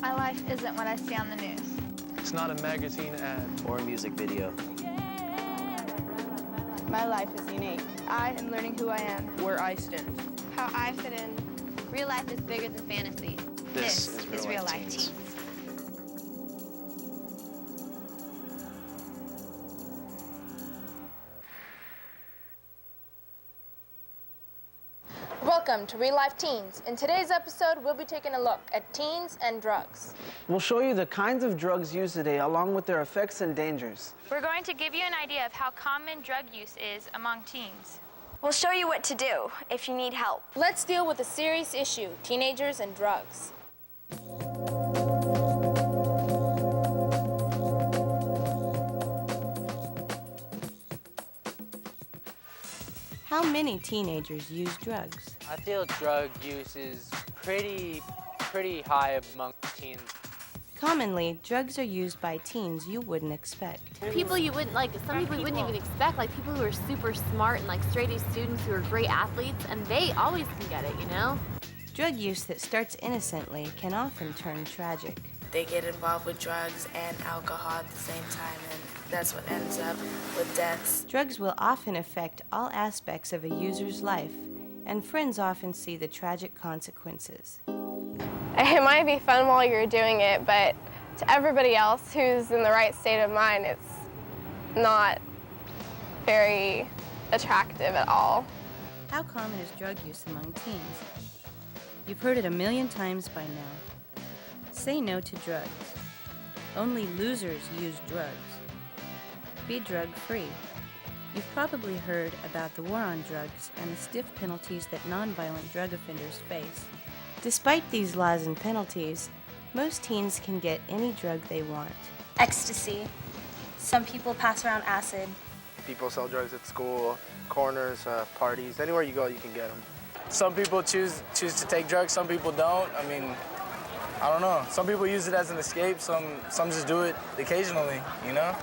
My life isn't what I see on the news. It's not a magazine ad. Or a music video. My life is unique. I am learning who I am. Where I stand. How I fit in. Real life is bigger than fantasy. This is Real Life Teens. Welcome to Real Life Teens. In today's episode, we'll be taking a look at teens and drugs. We'll show you the kinds of drugs used today along with their effects and dangers. We're going to give you an idea of how common drug use is among teens. We'll show you what to do if you need help. Let's deal with a serious issue, teenagers and drugs. How many teenagers use drugs? I feel drug use is pretty high among teens. Commonly, drugs are used by teens you wouldn't expect. People you wouldn't like, some people you wouldn't even expect, like people who are super smart and like straight A students who are great athletes, and they always can get it, you know? Drug use that starts innocently can often turn tragic. They get involved with drugs and alcohol at the same time, and that's what ends up with deaths. Drugs will often affect all aspects of a user's life, and friends often see the tragic consequences. It might be fun while you're doing it, but to everybody else who's in the right state of mind, it's not very attractive at all. How common is drug use among teens? You've heard it a million times by now. Say no to drugs. Only losers use drugs. Be drug-free. You've probably heard about the war on drugs and the stiff penalties that nonviolent drug offenders face. Despite these laws and penalties, most teens can get any drug they want. Ecstasy. Some people pass around acid. People sell drugs at school, corners, parties. Anywhere you go, you can get them. Some people choose to take drugs, some people don't. I mean, I don't know. Some people use it as an escape, some just do it occasionally, you know?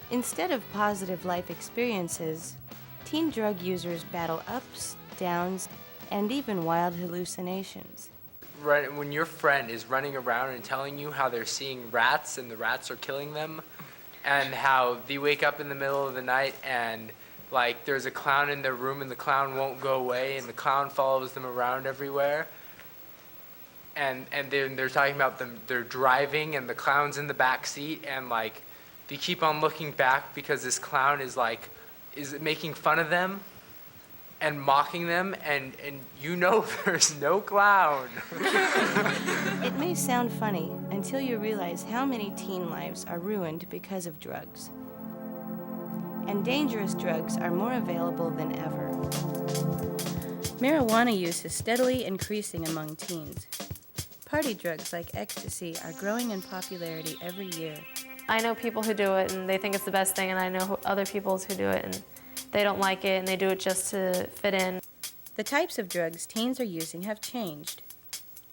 Instead of positive life experiences, teen drug users battle ups, downs, and even wild hallucinations. Right, when your friend is running around and telling you how they're seeing rats and the rats are killing them, and how they wake up in the middle of the night and like there's a clown in their room and the clown won't go away and the clown follows them around everywhere. And then they're talking about them, they're driving and the clown's in the back seat and like they keep on looking back because this clown is making fun of them and mocking them and you know there's no clown. It may sound funny until you realize how many teen lives are ruined because of drugs. And dangerous drugs are more available than ever. Marijuana use is steadily increasing among teens. Party drugs like ecstasy are growing in popularity every year. I know people who do it and they think it's the best thing, and I know other people who do it and they don't like it and they do it just to fit in. The types of drugs teens are using have changed,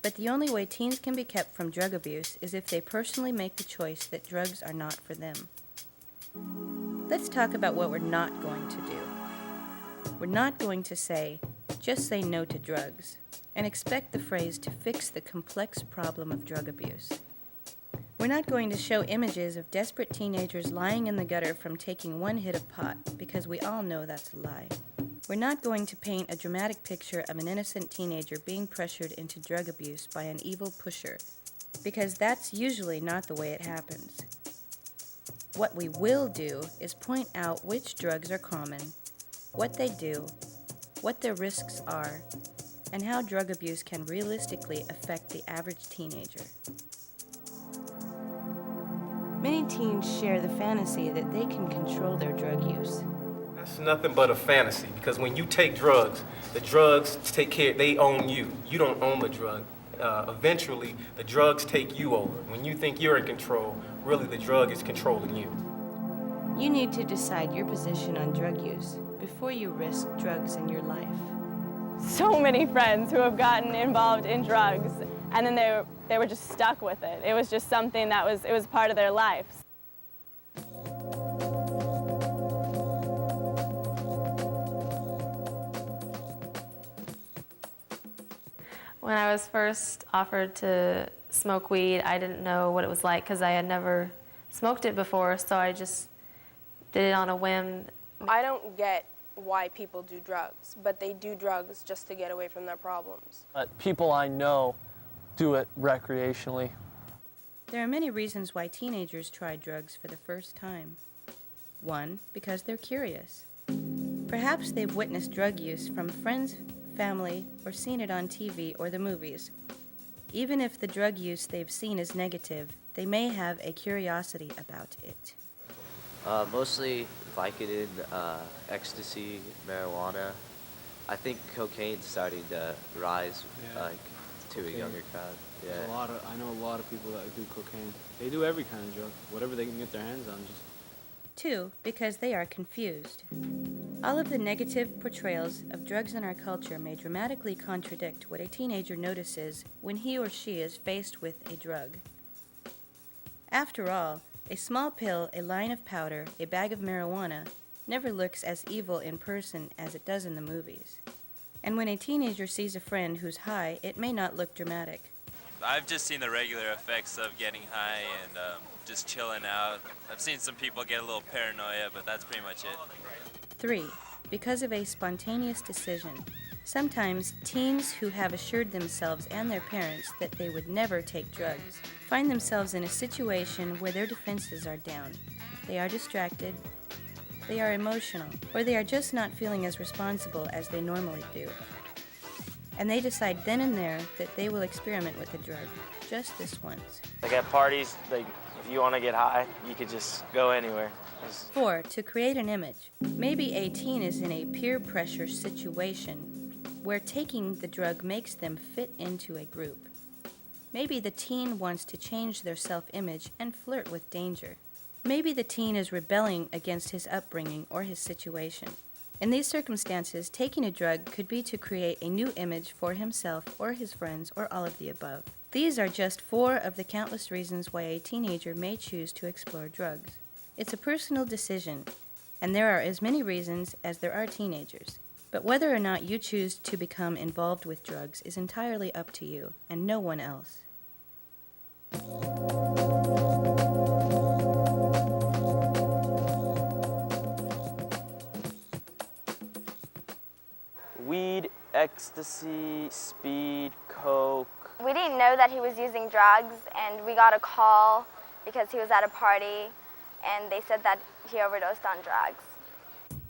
but the only way teens can be kept from drug abuse is if they personally make the choice that drugs are not for them. Let's talk about what we're not going to do. We're not going to say, just say no to drugs, and expect the phrase to fix the complex problem of drug abuse. We're not going to show images of desperate teenagers lying in the gutter from taking one hit of pot, because we all know that's a lie. We're not going to paint a dramatic picture of an innocent teenager being pressured into drug abuse by an evil pusher, because that's usually not the way it happens. What we will do is point out which drugs are common, what they do, what their risks are, and how drug abuse can realistically affect the average teenager. Many teens share the fantasy that they can control their drug use. That's nothing but a fantasy, because when you take drugs, the drugs take care, they own you. You don't own the drug. Eventually, the drugs take you over. When you think you're in control, really the drug is controlling you. You need to decide your position on drug use before you risk drugs in your life. So many friends who have gotten involved in drugs, and then they were just stuck with it. It was just something that was part of their lives. When I was first offered to smoke weed. I didn't know what it was like because I had never smoked it before, so I just did it on a whim. I don't get why people do drugs, but they do drugs just to get away from their problems. People I know do it recreationally. There are many reasons why teenagers try drugs for the first time. 1, because they're curious. Perhaps they've witnessed drug use from friends, family, or seen it on TV or the movies. Even if the drug use they've seen is negative, they may have a curiosity about it. Mostly Vicodin, ecstasy, marijuana. I think cocaine's starting to rise to a younger crowd. Yeah. I know a lot of people that do cocaine. They do every kind of drug, whatever they can get their hands on. 2, because they are confused. All of the negative portrayals of drugs in our culture may dramatically contradict what a teenager notices when he or she is faced with a drug. After all, a small pill, a line of powder, a bag of marijuana never looks as evil in person as it does in the movies. And when a teenager sees a friend who's high, it may not look dramatic. I've just seen the regular effects of getting high and just chilling out. I've seen some people get a little paranoia, but that's pretty much it. 3, because of a spontaneous decision. Sometimes teens who have assured themselves and their parents that they would never take drugs find themselves in a situation where their defenses are down. They are distracted, they are emotional, or they are just not feeling as responsible as they normally do. And they decide then and there that they will experiment with the drug, just this once. Like at parties, if you want to get high, you could just go anywhere. 4, to create an image. Maybe a teen is in a peer pressure situation where taking the drug makes them fit into a group. Maybe the teen wants to change their self-image and flirt with danger. Maybe the teen is rebelling against his upbringing or his situation. In these circumstances, taking a drug could be to create a new image for himself or his friends or all of the above. These are just 4 of the countless reasons why a teenager may choose to explore drugs. It's a personal decision, and there are as many reasons as there are teenagers. But whether or not you choose to become involved with drugs is entirely up to you and no one else. Weed, ecstasy, speed, coke. We didn't know that he was using drugs, and we got a call because he was at a party, and they said that he overdosed on drugs.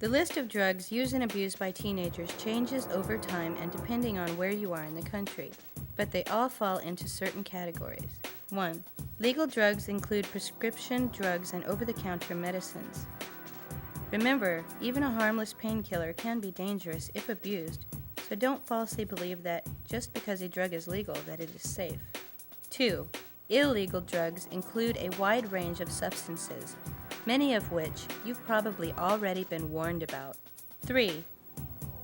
The list of drugs used and abused by teenagers changes over time and depending on where you are in the country, but they all fall into certain categories. 1. Legal drugs include prescription drugs and over-the-counter medicines. Remember, even a harmless painkiller can be dangerous if abused, so don't falsely believe that just because a drug is legal that it is safe. 2. Illegal drugs include a wide range of substances, many of which you've probably already been warned about. 3.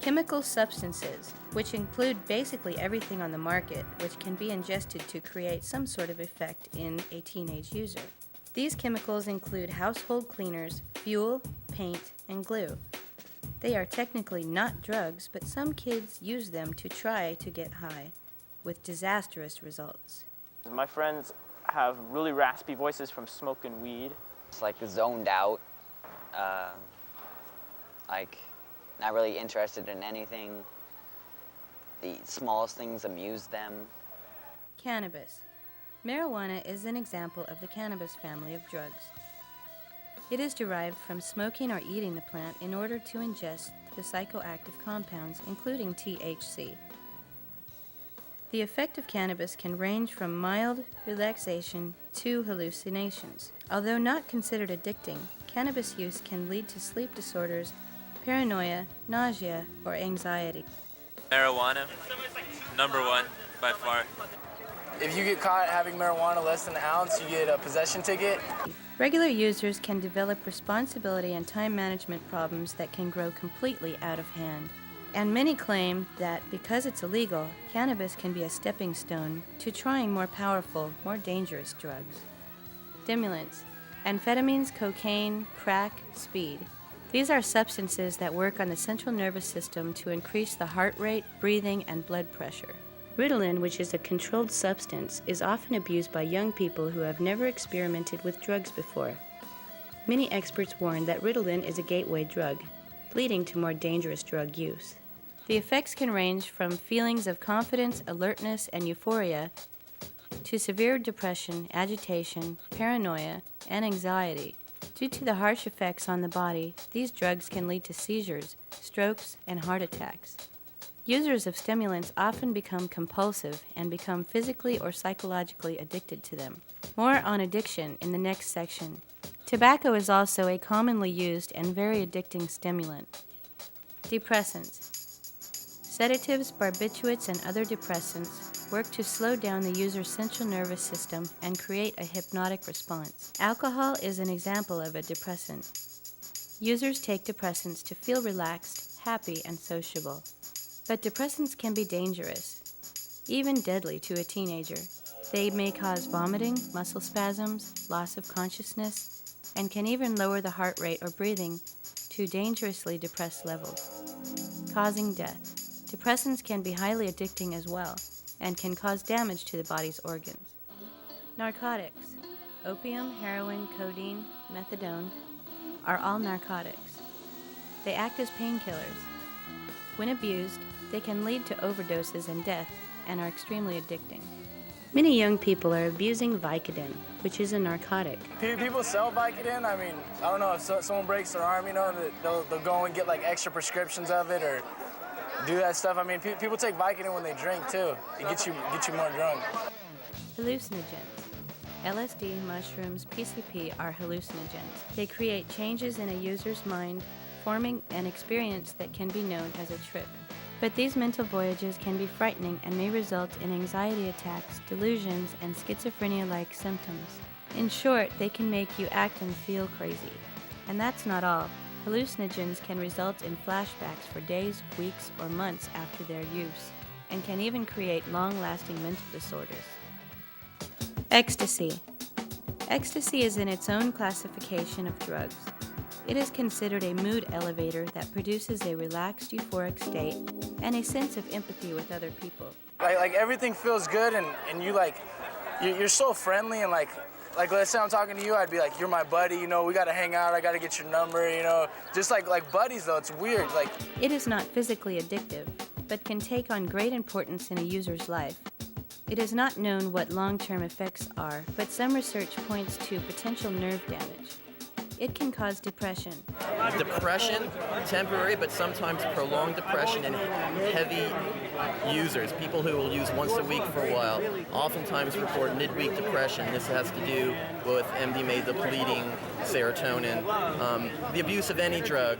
Chemical substances, which include basically everything on the market which can be ingested to create some sort of effect in a teenage user. These chemicals include household cleaners, fuel, paint, and glue. They are technically not drugs, but some kids use them to try to get high, with disastrous results. My friends have really raspy voices from smoking weed. It's like zoned out, like not really interested in anything. The smallest things amuse them. Cannabis. Marijuana is an example of the cannabis family of drugs. It is derived from smoking or eating the plant in order to ingest the psychoactive compounds, including THC. The effect of cannabis can range from mild relaxation to hallucinations. Although not considered addicting, cannabis use can lead to sleep disorders, paranoia, nausea, or anxiety. Marijuana, #1 by far. If you get caught having marijuana less than an ounce, you get a possession ticket. Regular users can develop responsibility and time management problems that can grow completely out of hand. And many claim that because it's illegal, cannabis can be a stepping stone to trying more powerful, more dangerous drugs. Stimulants, amphetamines, cocaine, crack, speed. These are substances that work on the central nervous system to increase the heart rate, breathing, and blood pressure. Ritalin, which is a controlled substance, is often abused by young people who have never experimented with drugs before. Many experts warn that Ritalin is a gateway drug, leading to more dangerous drug use. The effects can range from feelings of confidence, alertness, and euphoria to severe depression, agitation, paranoia, and anxiety. Due to the harsh effects on the body, these drugs can lead to seizures, strokes, and heart attacks. Users of stimulants often become compulsive and become physically or psychologically addicted to them. More on addiction in the next section. Tobacco is also a commonly used and very addicting stimulant. Depressants. Sedatives, barbiturates, and other depressants work to slow down the user's central nervous system and create a hypnotic response. Alcohol is an example of a depressant. Users take depressants to feel relaxed, happy, and sociable. But depressants can be dangerous, even deadly to a teenager. They may cause vomiting, muscle spasms, loss of consciousness, and can even lower the heart rate or breathing to dangerously depressed levels, causing death. Depressants can be highly addicting as well and can cause damage to the body's organs. Narcotics. Opium, heroin, codeine, methadone are all narcotics. They act as painkillers. When abused, they can lead to overdoses and death and are extremely addicting. Many young people are abusing Vicodin, which is a narcotic. People sell Vicodin. I mean, I don't know if someone breaks their arm, you know, they'll go and get like extra prescriptions of it or do that stuff. I mean, people take Vicodin when they drink too. It gets you more drunk. Hallucinogens. LSD, mushrooms, PCP are hallucinogens. They create changes in a user's mind, forming an experience that can be known as a trip. But these mental voyages can be frightening and may result in anxiety attacks, delusions, and schizophrenia-like symptoms. In short, they can make you act and feel crazy. And that's not all. Hallucinogens can result in flashbacks for days, weeks, or months after their use, and can even create long-lasting mental disorders. Ecstasy. Ecstasy is in its own classification of drugs. It is considered a mood elevator that produces a relaxed, euphoric state and a sense of empathy with other people. Like everything feels good and you're so friendly and like let's say I'm talking to you, I'd be like, you're my buddy, you know, we gotta hang out, I gotta get your number, you know. Just like buddies though, it's weird. It is not physically addictive, but can take on great importance in a user's life. It is not known what long-term effects are, but some research points to potential nerve damage. It can cause depression. Depression, temporary but sometimes prolonged depression in heavy users, people who will use once a week for a while, oftentimes report midweek depression. This has to do with MDMA depleting serotonin. The abuse of any drug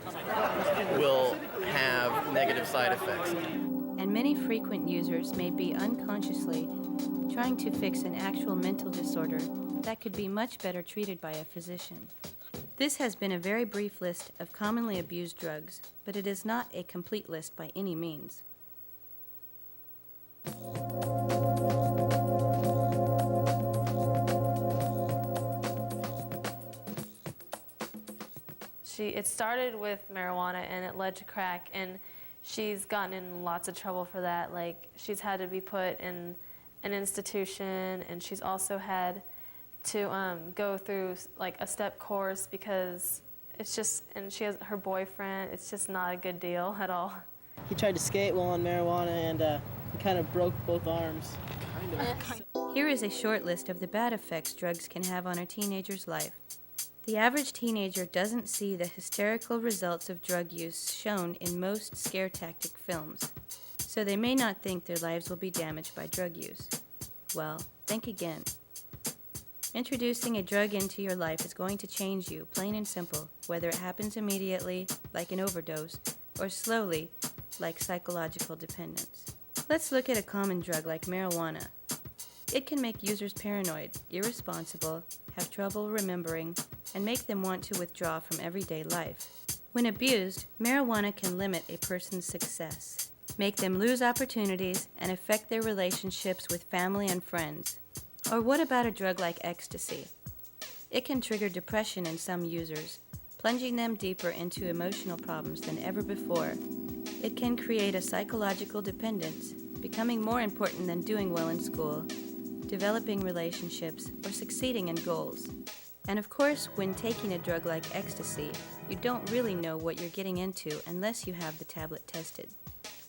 will have negative side effects. And many frequent users may be unconsciously trying to fix an actual mental disorder that could be much better treated by a physician. This has been a very brief list of commonly abused drugs, but it is not a complete list by any means. It started with marijuana and it led to crack, and she's gotten in lots of trouble for that. Like, she's had to be put in an institution, and she's also had to go through like a step course because it's just, and she has her boyfriend, it's just not a good deal at all. He tried to skate while on marijuana and he kind of broke both arms. Here is a short list of the bad effects drugs can have on a teenager's life. The average teenager doesn't see the hysterical results of drug use shown in most scare tactic films, so they may not think their lives will be damaged by drug use. Well, think again. Introducing a drug into your life is going to change you, plain and simple, whether it happens immediately, like an overdose, or slowly, like psychological dependence. Let's look at a common drug like marijuana. It can make users paranoid, irresponsible, have trouble remembering, and make them want to withdraw from everyday life. When abused, marijuana can limit a person's success, make them lose opportunities, and affect their relationships with family and friends. Or what about a drug like ecstasy? It can trigger depression in some users, plunging them deeper into emotional problems than ever before. It can create a psychological dependence, becoming more important than doing well in school, developing relationships, or succeeding in goals. And of course, when taking a drug like ecstasy, you don't really know what you're getting into unless you have the tablet tested.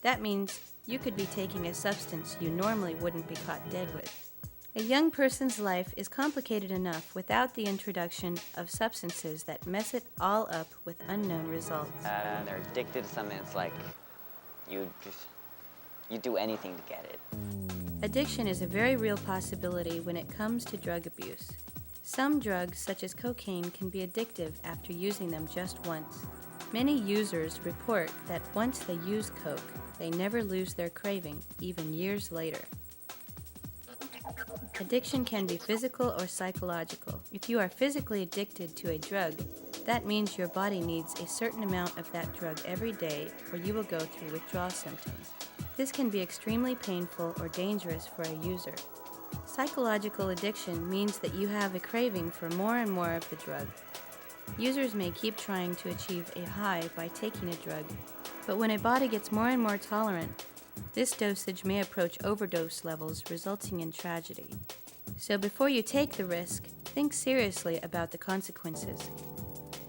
That means you could be taking a substance you normally wouldn't be caught dead with. A young person's life is complicated enough without the introduction of substances that mess it all up with unknown results. They're addicted to something. It's like you do anything to get it. Addiction is a very real possibility when it comes to drug abuse. Some drugs, such as cocaine, can be addictive after using them just once. Many users report that once they use coke, they never lose their craving, even years later. Addiction can be physical or psychological. If you are physically addicted to a drug, that means your body needs a certain amount of that drug every day or you will go through withdrawal symptoms. This can be extremely painful or dangerous for a user. Psychological addiction means that you have a craving for more and more of the drug. Users may keep trying to achieve a high by taking a drug, but when a body gets more and more tolerant, this dosage may approach overdose levels, resulting in tragedy. So before you take the risk, think seriously about the consequences.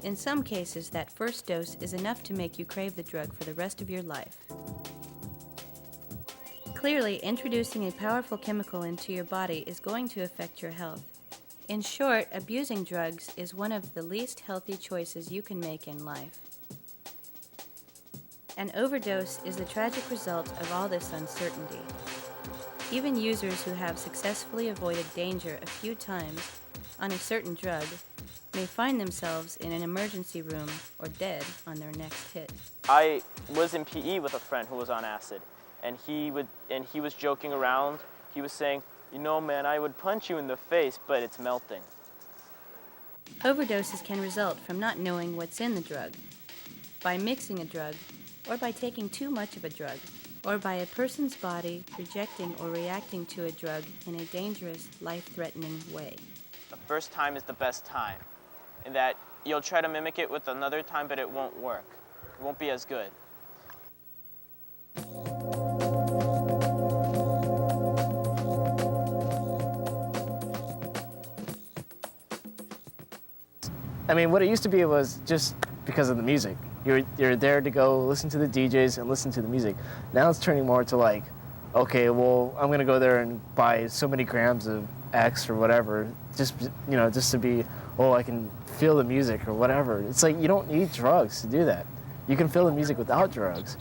In some cases, that first dose is enough to make you crave the drug for the rest of your life. Clearly, introducing a powerful chemical into your body is going to affect your health. In short, abusing drugs is one of the least healthy choices you can make in life. An overdose is the tragic result of all this uncertainty. Even users who have successfully avoided danger a few times on a certain drug may find themselves in an emergency room or dead on their next hit. I was in PE with a friend who was on acid, and he was joking around. He was saying, "You know, man, I would punch you in the face, but it's melting." Overdoses can result from not knowing what's in the drug, by mixing a drug, or by taking too much of a drug, or by a person's body rejecting or reacting to a drug in a dangerous, life-threatening way. The first time is the best time, in that you'll try to mimic it with another time, but it won't work. It won't be as good. I mean, what it used to be was just because of the music. You're there to go listen to the DJs and listen to the music. Now it's turning more to like, okay, well, I'm gonna go there and buy so many grams of X or whatever, just to be, oh, I can feel the music or whatever. It's like you don't need drugs to do that. You can feel the music without drugs.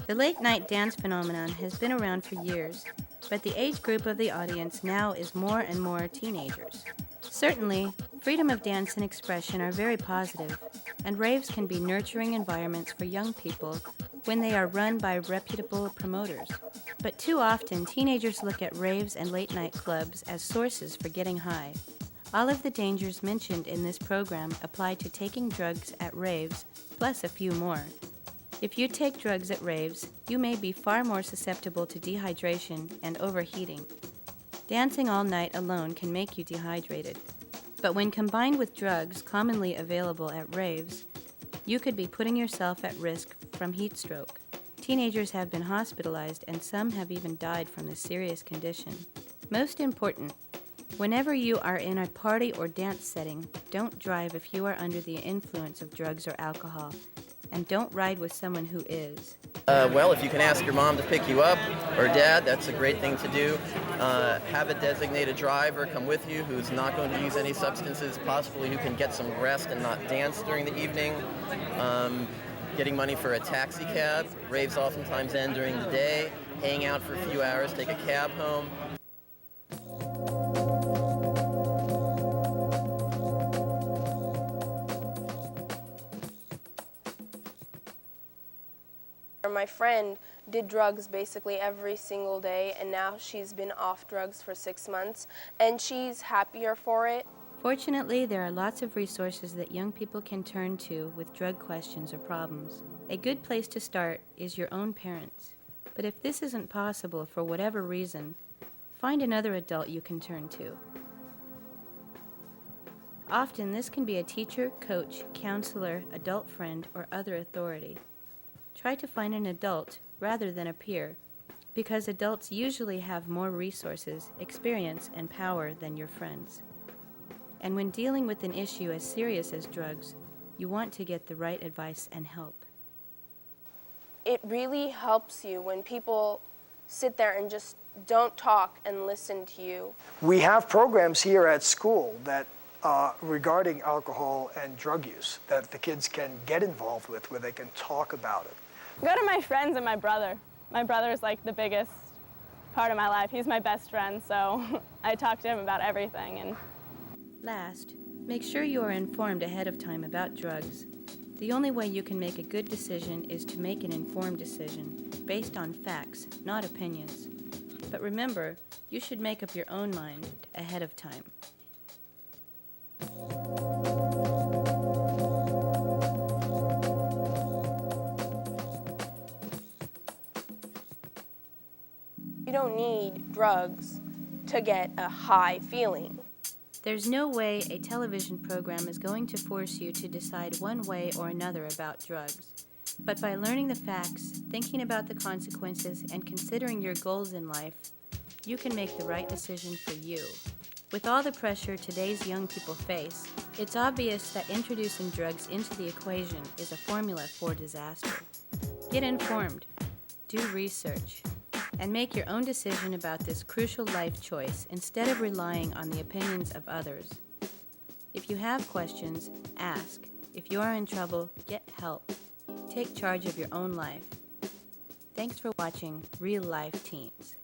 The late night dance phenomenon has been around for years, but the age group of the audience now is more and more teenagers. Certainly, freedom of dance and expression are very positive, and raves can be nurturing environments for young people when they are run by reputable promoters. But too often, teenagers look at raves and late-night clubs as sources for getting high. All of the dangers mentioned in this program apply to taking drugs at raves, plus a few more. If you take drugs at raves, you may be far more susceptible to dehydration and overheating. Dancing all night alone can make you dehydrated. But when combined with drugs commonly available at raves, you could be putting yourself at risk from heat stroke. Teenagers have been hospitalized and some have even died from this serious condition. Most important, whenever you are in a party or dance setting, don't drive if you are under the influence of drugs or alcohol, and don't ride with someone who is. Well, if you can ask your mom to pick you up, or dad, that's a great thing to do. Have a designated driver come with you who's not going to use any substances, possibly who can get some rest and not dance during the evening. Getting money for a taxi cab. Raves oftentimes end during the day. Hang out for a few hours, take a cab home. My friend did drugs basically every single day, and now she's been off drugs for 6 months, and she's happier for it. Fortunately, there are lots of resources that young people can turn to with drug questions or problems. A good place to start is your own parents. But if this isn't possible for whatever reason, find another adult you can turn to. Often this can be a teacher, coach, counselor, adult friend, or other authority. Try to find an adult rather than a peer because adults usually have more resources, experience, and power than your friends. And when dealing with an issue as serious as drugs, you want to get the right advice and help. It really helps you when people sit there and just don't talk and listen to you. We have programs here at school that regarding alcohol and drug use that the kids can get involved with, where they can talk about it. Go to my friends and my brother. My brother is like the biggest part of my life. He's my best friend, so I talk to him about everything. And last, make sure you are informed ahead of time about drugs. The only way you can make a good decision is to make an informed decision based on facts, not opinions. But remember, you should make up your own mind ahead of time. You don't need drugs to get a high feeling. There's no way a television program is going to force you to decide one way or another about drugs. But by learning the facts, thinking about the consequences, and considering your goals in life, you can make the right decision for you. With all the pressure today's young people face, it's obvious that introducing drugs into the equation is a formula for disaster. Get informed, do research, and make your own decision about this crucial life choice instead of relying on the opinions of others. If you have questions, ask. If you are in trouble, get help. Take charge of your own life. Thanks for watching Real Life Teens.